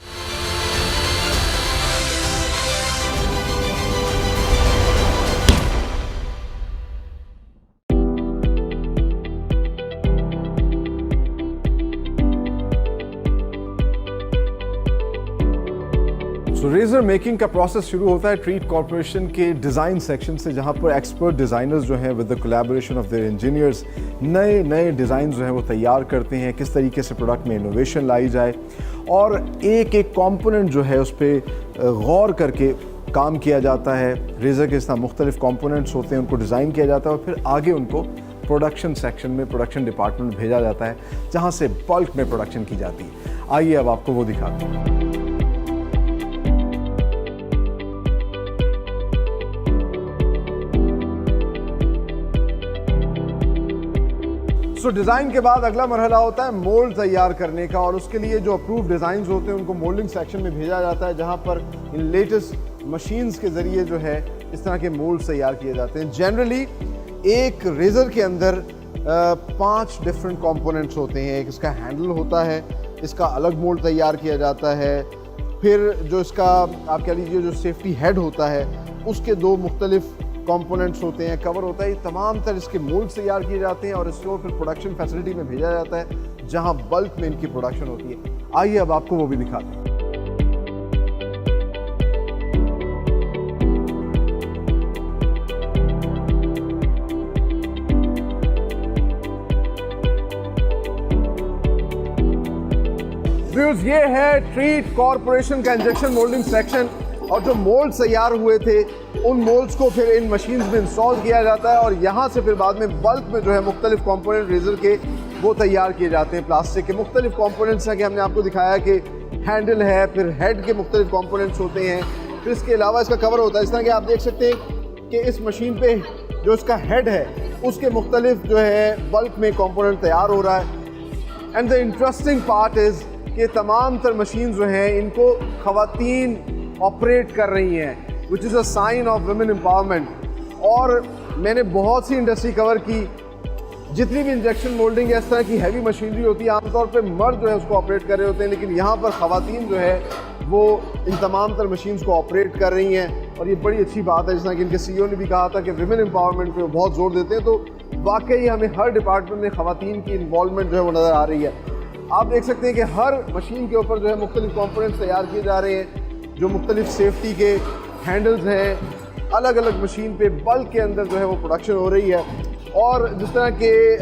तो रेज़र मेकिंग का प्रोसेस शुरू होता है ट्रीट कॉर्पोरेशन के डिज़ाइन सेक्शन से, जहाँ पर एक्सपर्ट डिज़ाइनर्स जो हैं with the collaboration of their engineers नए नए डिज़ाइन जो हैं वो तैयार करते हैं, किस तरीके से प्रोडक्ट में इनोवेशन लाई जाए और एक एक कंपोनेंट जो है उस पर गौर करके काम किया जाता है। रेज़र के इस तरह मुख्तलिफ कंपोनेंट्स होते हैं, उनको डिज़ाइन किया जाता है और फिर आगे उनको प्रोडक्शन सेक्शन में प्रोडक्शन डिपार्टमेंट में भेजा जाता है, जहाँ से बल्क में प्रोडक्शन की जाती है। आइए अब आपको वो दिखाते हैं। तो डिज़ाइन के बाद अगला मरहला होता है मोल्ड तैयार करने का, और उसके लिए जो अप्रूव डिज़ाइंस होते हैं उनको मोल्डिंग सेक्शन में भेजा जाता है, जहां पर इन लेटेस्ट मशीन्स के ज़रिए जो है इस तरह के मोल्ड्स तैयार किए जाते हैं। जनरली एक रेज़र के अंदर 5 डिफरेंट कंपोनेंट्स होते हैं। एक इसका हैंडल होता है, इसका अलग मोल्ड तैयार किया जाता है। फिर जो इसका आप कह लीजिए जो सेफ्टी हेड होता है, उसके 2 मुख्तलिफ कंपोनेंट्स होते हैं, कवर होता है। ये तमाम तरह इसके मोल्ड तैयार किए जाते हैं और इसको फिर प्रोडक्शन फैसिलिटी में भेजा जाता है, जहां बल्क में इनकी प्रोडक्शन होती है। आइए अब आपको वो भी दिखाते हैं। ये है ट्रीट कॉर्पोरेशन का इंजेक्शन मोल्डिंग सेक्शन, और जो मोल्ड तैयार हुए थे उन मोल्ड्स को फिर इन मशीन्स में इंस्टॉल किया जाता है और यहाँ से फिर बाद में बल्क में जो है मुख्तलिफ कंपोनेंट रेज़र के वो तैयार किए जाते हैं। प्लास्टिक के मुख्तलिफ कंपोनेंट्स हैं कि हमने आपको दिखाया कि हैंडल है, फिर हेड के मुख्तलिफ कंपोनेंट्स होते हैं, फिर इसके अलावा इसका कवर होता है। इस तरह के आप देख सकते हैं कि इस मशीन पे जो इसका हेड है उसके मुख्तलिफ जो है बल्क में कंपोनेंट तैयार हो रहा है। And the interesting part is कि तमाम तर मशीन जो हैं इनको ख़वातीन ऑपरेट कर रही हैं, which is a sign of women empowerment. और मैंने बहुत सी इंडस्ट्री कवर की, जितनी भी इंजेक्शन मोल्डिंग या इस तरह की हैवी मशीनरी होती है आमतौर पे मर्द जो है उसको ऑपरेट कर रहे होते हैं, लेकिन यहाँ पर ख़वातीन जो है वो इन तमाम तर मशीन्स को ऑपरेट कर रही हैं और ये बड़ी अच्छी बात है। जिस तरह कि इनके CEO ने भी कहा था कि वुमेन एम्पावरमेंट पे वो बहुत जोर देते हैं, तो वाकई हमें हर डिपार्टमेंट में ख़वातीन की इन्वॉल्वमेंट जो है वो नज़र आ रही है। आप देख सकते हैं कि हर मशीन के ऊपर जो है मुख्तलिफ कंपोनेंट्स तैयार किए जा रहे हैं, जो मुख्तलिफ सेफ्टी के हैंडल्स हैं, अलग अलग मशीन पे बल्क के अंदर जो है वो प्रोडक्शन हो रही है। और जिस तरह के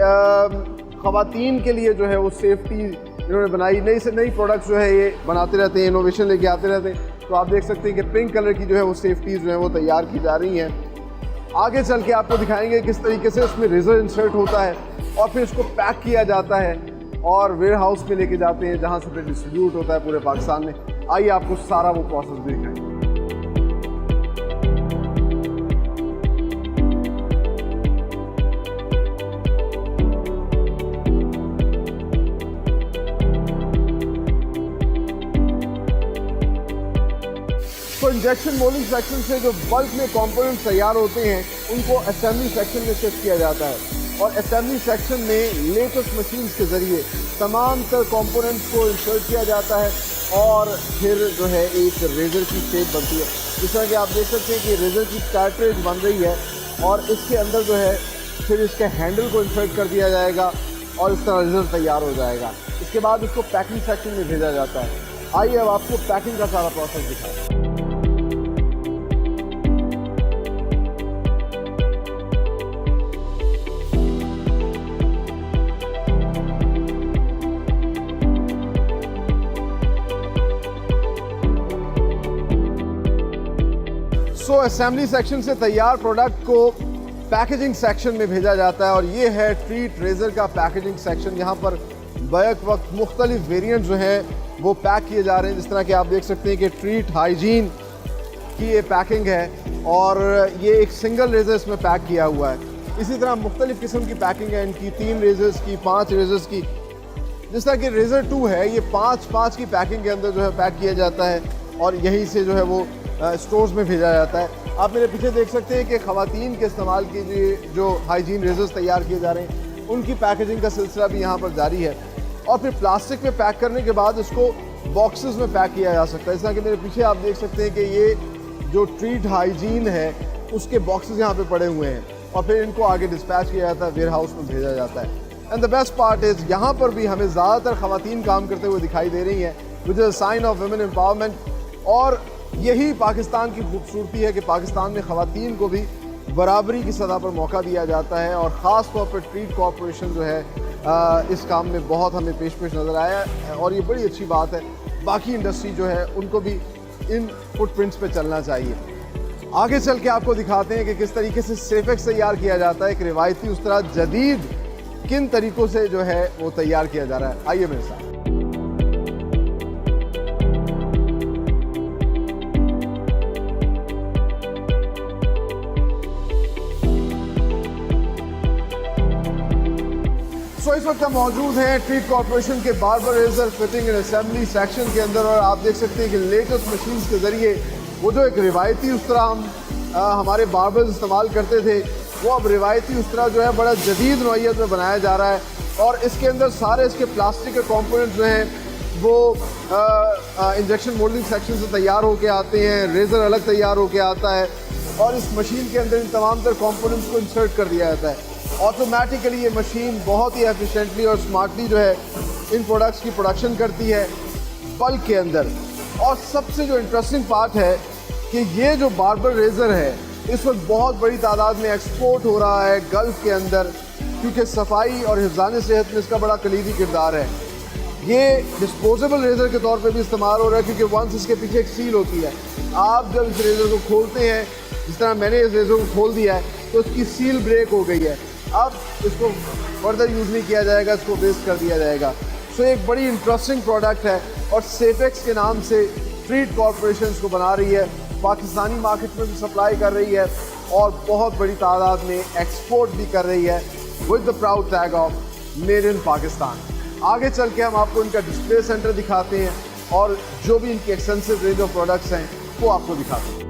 ख़वातीन के लिए जो है वो सेफ्टी इन्होंने बनाई, नई से नई प्रोडक्ट्स जो है ये बनाते रहते हैं, इनोवेशन लेके आते रहते हैं। तो आप देख सकते हैं कि पिंक कलर की जो है वो सेफ्टीज़ जो है वो तैयार की जा रही हैं। आगे चल के आपको दिखाएंगे किस तरीके से उसमें रेज़र इंसर्ट होता है और फिर इसको पैक किया जाता है और वेयर हाउस में लेके जाते हैं, जहाँ से फिर डिस्ट्रीब्यूट होता है पूरे पाकिस्तान में। आइए आपको सारा वो प्रोसेस भी दिखाएंगे। तो इंजेक्शन मोल्डिंग सेक्शन से जो बल्क में कंपोनेंट्स तैयार होते हैं उनको असेंबली सेक्शन में शिफ्ट किया जाता है, और असेंबली सेक्शन में लेटेस्ट मशीन्स के ज़रिए तमाम तर कंपोनेंट्स को इंसर्ट किया जाता है और फिर जो है एक रेज़र की शेप बनती है। जिस तरह कि आप देख सकते हैं कि रेज़र की कार्ट्रिज बन रही है और इसके अंदर जो है फिर इसके हैंडल को इंसर्ट कर दिया जाएगा और इस तरह रेज़र तैयार हो जाएगा। इसके बाद इसको पैकिंग सेक्शन में भेजा जाता है। आइए अब आपको पैकिंग का सारा प्रोसेस दिखाएं। सो असेंबली सेक्शन से तैयार प्रोडक्ट को पैकेजिंग सेक्शन में भेजा जाता है और ये है ट्रीट रेजर का पैकेजिंग सेक्शन। यहाँ पर बैक वक्त मुख्तलिफ वेरिएंट जो हैं वो पैक किए जा रहे हैं। जिस तरह के आप देख सकते हैं कि ट्रीट हाइजीन की ये पैकिंग है और ये एक सिंगल रेजर इसमें पैक किया हुआ है। इसी तरह मुख्तलिफ किस्म की पैकिंग है इनकी, 3 रेजर्स की, 5 रेजर्स की। जिस तरह कि रेजर 2 है ये 5 की पैकिंग के अंदर जो है पैक किया जाता है और यहीं से जो है वो स्टोर्स में भेजा जाता है। आप मेरे पीछे देख सकते हैं कि ख़वातीन के इस्तेमाल की जो हाइजीन रेजर्स तैयार किए जा रहे हैं उनकी पैकेजिंग का सिलसिला भी यहाँ पर जारी है। और फिर प्लास्टिक में पैक करने के बाद इसको बॉक्सेस में पैक किया जा सकता है। इस तरह कि मेरे पीछे आप देख सकते हैं कि ये जो ट्रीट हाइजीन है उसके बॉक्सेस यहाँ पे पड़े हुए हैं और फिर इनको आगे डिस्पैच किया जाता है, वेयर हाउस में भेजा जाता है। And the best part is यहाँ पर भी हमें ज़्यादातर ख़वातीन काम करते हुए दिखाई दे रही हैं, which is a sign of women empowerment. और यही पाकिस्तान की खूबसूरती है कि पाकिस्तान में ख़वातीन को भी बराबरी की सतह पर मौका दिया जाता है और ख़ास तौर पर ट्रीट कॉरपोरेशन जो है इस काम में बहुत हमें पेश नज़र आया है और ये बड़ी अच्छी बात है। बाकी इंडस्ट्री जो है उनको भी इन फुटप्रिंट्स पे चलना चाहिए। आगे चल के आपको दिखाते हैं कि किस तरीके से सेफेक्स तैयार किया जाता है। एक रिवायती उस तरह जदीद किन तरीक़ों से जो है वो तैयार किया जा रहा है। आइए मेरे साथ। इस वक्त हम मौजूद हैं ट्रीट कॉरपोरेशन के barber razor fitting and assembly section के अंदर और आप देख सकते हैं कि लेटेस्ट मशीन्स के ज़रिए वो जो एक रिवायती उस तरह हम हमारे बार्बर्स इस्तेमाल करते थे वो अब रिवायती उस तरह जो है बड़ा जदीद नौइयत में बनाया जा रहा है। और इसके अंदर सारे इसके प्लास्टिक के कॉम्पोनेंट्स जो हैं वो इंजेक्शन मोल्डिंग सेक्शन से तैयार होके आते हैं, रेज़र अलग तैयार होके आता है और इस मशीन के अंदर इन तमाम तर कॉम्पोनेंट्स को इंसर्ट कर दिया जाता है। ऑटोमेटिकली ये मशीन बहुत ही एफिशिएंटली और स्मार्टली जो है इन प्रोडक्ट्स की प्रोडक्शन करती है बल्क के अंदर। और सबसे जो इंटरेस्टिंग पार्ट है कि ये जो बार्बर रेज़र है इस वक्त बहुत बड़ी तादाद में एक्सपोर्ट हो रहा है गल्फ़ के अंदर, क्योंकि सफाई और हिफ़्ज़ान सेहत में इसका बड़ा कलीदी किरदार है। ये डिस्पोजेबल रेज़र के तौर पे भी इस्तेमाल हो रहा है क्योंकि वंस इसके पीछे एक सील होती है। आप जब इस रेज़र को खोलते हैं, जिस तरह मैंने इस रेज़र को खोल दिया है तो इसकी सील ब्रेक हो गई है, अब इसको फर्दर यूज़ नहीं किया जाएगा, इसको वेस्ट कर दिया जाएगा। सो एक बड़ी इंटरेस्टिंग प्रोडक्ट है और सेफेक्स के नाम से ट्रीट कॉरपोरेशन इसको बना रही है, पाकिस्तानी मार्केट में भी सप्लाई कर रही है और बहुत बड़ी तादाद में एक्सपोर्ट भी कर रही है with the proud tag of made in Pakistan. आगे चल के हम आपको इनका डिस्प्ले सेंटर दिखाते हैं और जो भी इनकी एक्सटेंसिव रेंज ऑफ प्रोडक्ट्स हैं वो आपको दिखाते हैं।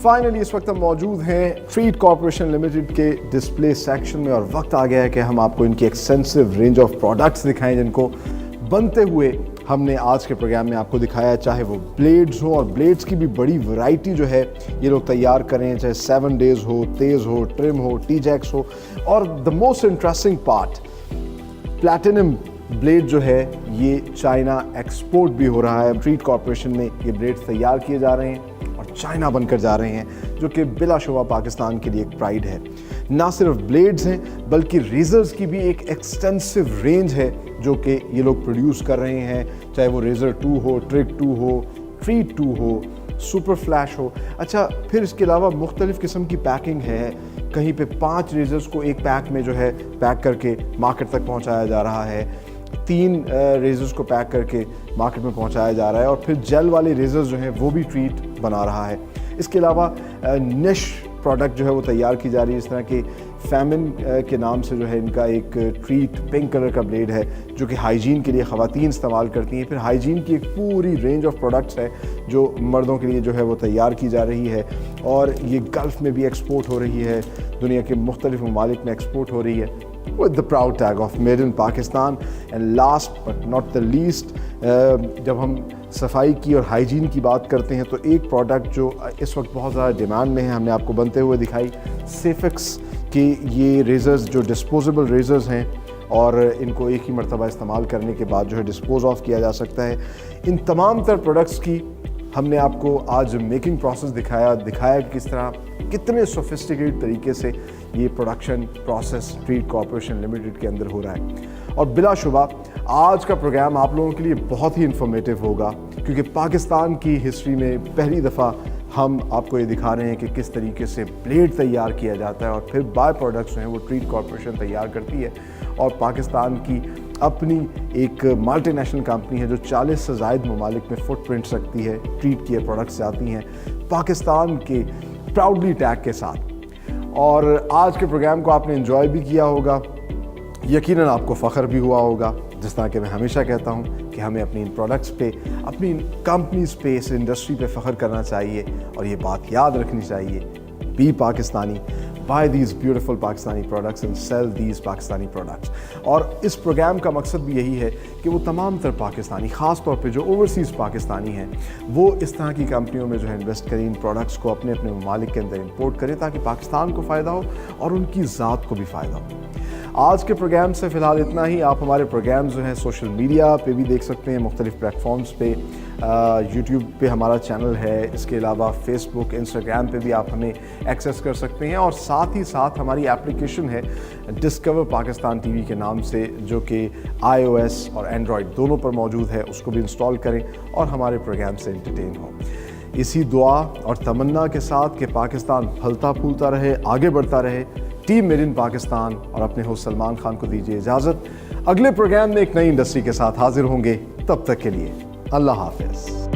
फाइनली इस वक्त हम मौजूद हैं ट्रीट कॉरपोरेशन लिमिटेड के डिस्प्ले सेक्शन में और वक्त आ गया है कि हम आपको इनकी एक्सटेंसिव रेंज ऑफ प्रोडक्ट्स दिखाएं जिनको बनते हुए हमने आज के प्रोग्राम में आपको दिखाया। चाहे वो ब्लेड्स हो और ब्लेड्स की भी बड़ी वैरायटी जो है ये लोग तैयार करें, चाहे 7 डेज हो, तेज़ हो, ट्रिम हो, टी-जैक्स हो और the most interesting part platinum blade जो है ये चाइना एक्सपोर्ट भी हो रहा है। ट्रीट कॉरपोरेशन में ये ब्लेड्स तैयार किए जा रहे हैं और चाइना बनकर जा रहे हैं, जो कि बिलाशुबा पाकिस्तान के लिए एक प्राइड है। ना सिर्फ ब्लेड्स हैं बल्कि रेजर्स की भी एक एक्सटेंसिव रेंज है जो कि ये लोग प्रोड्यूस कर रहे हैं, चाहे वो रेजर 2 हो, ट्रिक 2 हो, ट्रीट 2 हो, सुपर फ्लैश हो। अच्छा, फिर इसके अलावा मुख्तलिफ़ किस्म की पैकिंग है। कहीं पे 5 रेजर्स को एक पैक में जो है पैक करके मार्केट तक पहुंचाया जा रहा है, 3 रेजर्स को पैक करके मार्केट में पहुंचाया जा रहा है और फिर जेल वाले रेजर्स जो हैं वो भी ट्रीट बना रहा है। इसके अलावा निश प्रोडक्ट जो है वो तैयार की जा रही है। इस तरह के फैमिन के नाम से जो है इनका एक ट्रीट पिंक कलर का ब्लेड है जो कि हाइजीन के लिए ख़वातीन इस्तेमाल करती हैं। फिर हाइजीन की एक पूरी रेंज ऑफ प्रोडक्ट्स है जो मर्दों के लिए जो है वो तैयार की जा रही है और ये गल्फ़ में भी एक्सपोर्ट हो रही है, दुनिया के मुख्तलिफ ममालिक में एक्सपोर्ट हो रही है with the proud tag of made in Pakistan. And last but not the least, जब हम सफाई की और हाइजीन की बात करते हैं तो एक प्रोडक्ट जो इस वक्त बहुत ज़्यादा डिमांड में है, हमने आपको बनते हुए दिखाई, सेफिक्स के ये रेज़र्स जो डिस्पोजेबल रेज़र्स हैं और इनको एक ही मरतबा इस्तेमाल करने के बाद जो है डिस्पोज ऑफ किया जा सकता है। इन तमाम तर प्रोडक्ट्स की हमने आपको आज मेकिंग प्रोसेस दिखाया कि किस तरह कितने सोफिस्टिकेटेड तरीके से ये production process treat Corporation limited के अंदर हो रहा है। और बिलाशुबा आज का प्रोग्राम आप लोगों के लिए बहुत ही इंफॉर्मेटिव होगा, क्योंकि पाकिस्तान की हिस्ट्री में पहली दफ़ा हम आपको ये दिखा रहे हैं कि किस तरीके से ब्लेड तैयार किया जाता है और फिर बाय प्रोडक्ट्स जो हैं वो ट्रीट कॉर्पोरेशन तैयार करती है। और पाकिस्तान की अपनी एक मल्टीनेशनल कंपनी है जो 40 से ज़ायद ममालिक में फुटप्रिंट्स रखती है, ट्रीट किए प्रोडक्ट्स जाती हैं पाकिस्तान के प्राउडली टैग के साथ। और आज के प्रोग्राम को आपने एंजॉय भी किया होगा, यकीनन आपको फ़ख्र भी हुआ होगा। जिस तरह कि मैं हमेशा कहता हूँ कि हमें अपनी इन प्रोडक्ट्स पे, अपनी इन कंपनीज़ पे, इस इंडस्ट्री पे फ़ख्र करना चाहिए और ये बात याद रखनी चाहिए, be Pakistani, buy these beautiful Pakistani products and sell these Pakistani products। और इस प्रोग्राम का मकसद भी यही है कि वो तमाम तर पाकिस्तानी, ख़ास तौर पे जो ओवरसीज़ पाकिस्तानी हैं, वो इस तरह की कंपनियों में जो है इन्वेस्ट करें, इन प्रोडक्ट्स को अपने अपने ममालिक के अंदर इंपोर्ट करें ताकि पाकिस्तान को फ़ायदा हो और उनकी ज़ात को भी फ़ायदा हो। आज के प्रोग्राम से फ़िलहाल इतना ही। आप हमारे प्रोग्राम जो हैं सोशल मीडिया पे भी देख सकते हैं, मुख्तलिफ़ प्लेटफॉर्म्स पे, यूट्यूब पे हमारा चैनल है, इसके अलावा फेसबुक, इंस्टाग्राम पे भी आप हमें एक्सेस कर सकते हैं। और साथ ही साथ हमारी एप्लीकेशन है डिस्कवर पाकिस्तान टीवी के नाम से, जो कि iOS और एंड्रॉयड दोनों पर मौजूद है, उसको भी इंस्टॉल करें और हमारे प्रोग्राम से एंटरटेन हो। इसी दुआ और तमन्ना के साथ कि पाकिस्तान फलता फूलता रहे, आगे बढ़ता रहे, टीम मेड इन पाकिस्तान और अपने होस्ट सलमान खान को दीजिए इजाज़त। अगले प्रोग्राम में एक नई इंडस्ट्री के साथ हाजिर होंगे, तब तक के लिए अल्लाह हाफ़िज़।